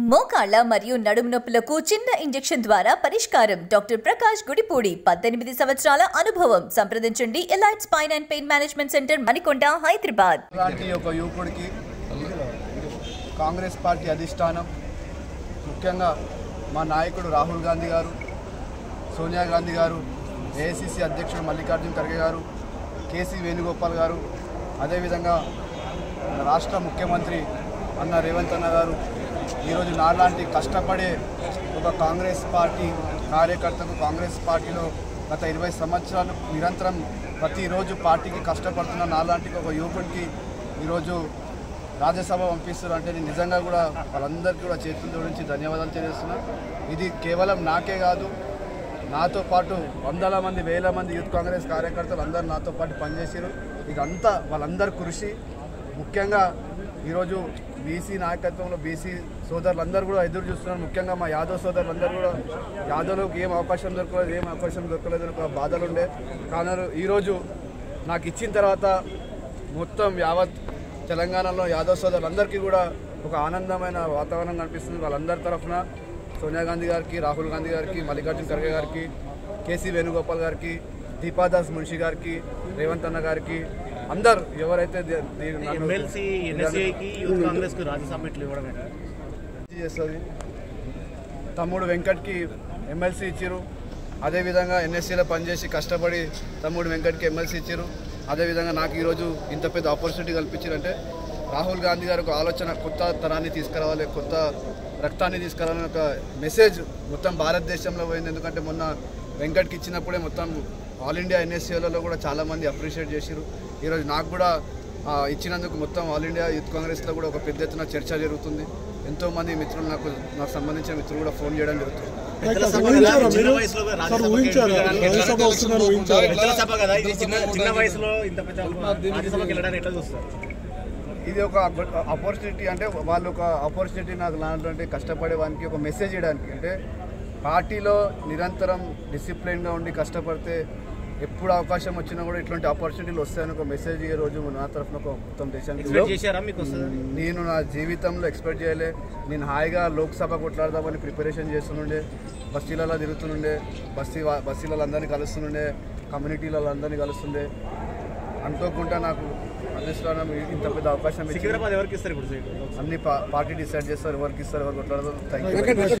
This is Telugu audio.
మోకాళ్ళ మరియు నడుము నొప్పులకు చిన్న ఇంజెక్షన్ ద్వారా పరిష్కారం. డాక్టర్ ప్రకాష్ గుడిపూడి 18 సంవత్సరాల అనుభవం. సంప్రదించండి elite spine and pain management centre Manikonda, Hyderabad. ఒక యువకుడికి కాంగ్రెస్ పార్టీ అధిష్టానం, ముఖ్యంగా మా నాయకుడు రాహుల్ గాంధీ గారు, సోనియా గాంధీ గారు, ఏఐసిసి అధ్యక్షుడు మల్లికార్జున ఖర్గే గారు, కేసీ వేణుగోపాల్ గారు, అదేవిధంగా రాష్ట్ర ముఖ్యమంత్రి అన్న రేవంత్ అన్న గారు ఈరోజు నాలాంటి కష్టపడే ఒక కాంగ్రెస్ పార్టీ కార్యకర్తకు, కాంగ్రెస్ పార్టీలో గత 20 సంవత్సరాలు నిరంతరం ప్రతిరోజు పార్టీకి కష్టపడుతున్న నాలాంటి ఒక యువకుడికి ఈరోజు రాజ్యసభ పంపిస్తారు అంటే నేను నిజంగా కూడా వాళ్ళందరికీ కూడా చేతులు జోడించి ధన్యవాదాలు తెలియజేస్తున్నాను. ఇది కేవలం నాకే కాదు, నాతో పాటు వందల మంది, వేల మంది యూత్ కాంగ్రెస్ కార్యకర్తలు అందరూ నాతో పాటు పనిచేసారు. ఇదంతా వాళ్ళందరి కృషి. ముఖ్యంగా ఈరోజు బీసీ నాయకత్వంలో బీసీ సోదరులందరూ కూడా ఎదురు చూస్తున్నారు. ముఖ్యంగా మా యాదవ్ సోదరులందరూ కూడా యాదవ్లోకి ఏం అవకాశం దొరకలేదు ఒక బాధలు ఉండే. కానీ ఈరోజు నాకు ఇచ్చిన తర్వాత మొత్తం యావత్ తెలంగాణలో యాదవ్ సోదరులందరికీ కూడా ఒక ఆనందమైన వాతావరణం కనిపిస్తుంది. వాళ్ళందరి తరఫున సోనియా గాంధీ గారికి, రాహుల్ గాంధీ గారికి, మల్లికార్జున ఖర్గే గారికి, కేసీ వేణుగోపాల్ గారికి, దీపాదాస్ మున్షి గారికి, రేవంత్ అన్న గారికి, అందరు ఎవరైతే చేస్తుంది తమ్ముడు వెంకట్కి ఎమ్మెల్సీ ఇచ్చారు. అదేవిధంగా ఎన్ఎస్సీలో పనిచేసి కష్టపడి తమ్ముడు వెంకట్కి ఎమ్మెల్సీ ఇచ్చారు. అదేవిధంగా నాకు ఈరోజు ఇంత పెద్ద ఆపర్చునిటీ కల్పించారంటే రాహుల్ గాంధీ గారు ఒక ఆలోచన, కొత్త తరాన్ని తీసుకురావాలి, కొత్త రక్తాన్ని తీసుకురావాలని ఒక మెసేజ్ మొత్తం భారతదేశంలో పోయింది. ఎందుకంటే మొన్న వెంకట్కి ఇచ్చినప్పుడే మొత్తం ఆల్ ఇండియా ఎన్ఎస్సీలలో కూడా చాలామంది అప్రిషియేట్ చేశారు. ఈరోజు నాకు కూడా ఇచ్చినందుకు మొత్తం ఆల్ ఇండియా యూత్ కాంగ్రెస్లో కూడా ఒక పెద్ద ఎత్తున చర్చ జరుగుతుంది. ఎంతోమంది మిత్రులు నాకు సంబంధించిన మిత్రులు కూడా ఫోన్ చేయడం జరుగుతుంది. ఇది ఒక ఆపర్చునిటీ, అంటే వాళ్ళు ఒక ఆపర్చునిటీ నాకు లాంటి కష్టపడే వానికి ఒక మెసేజ్ ఇవ్వడానికి. అంటే పార్టీలో నిరంతరం డిసిప్లిన్గా ఉండి కష్టపడితే ఎప్పుడు అవకాశం వచ్చినా కూడా ఇట్లాంటి ఆపర్చునిటీలు వస్తాయని ఒక మెసేజ్ ఈ రోజు నా తరఫున ఒక మొత్తం దేశానికి నేను నా జీవితంలో ఎక్స్పెక్ట్ చేయలే. నేను హాయిగా లోక్సభ కొట్లాడదామని ప్రిపరేషన్ చేస్తుండే, బస్తీలలో తిరుగుతుండే, బస్తీలలో అందరినీ కలుస్తుండే, కమ్యూనిటీలలో అందరినీ కలుస్తుండే. అనుకోకుండా నాకు అధిష్టానం ఇంత పెద్ద అవకాశం ఇచ్చి అన్ని పార్టీ డిసైడ్ చేస్తారు ఎవరికి ఇస్తారు, ఎవరు కొట్లాడదాం. Thank you.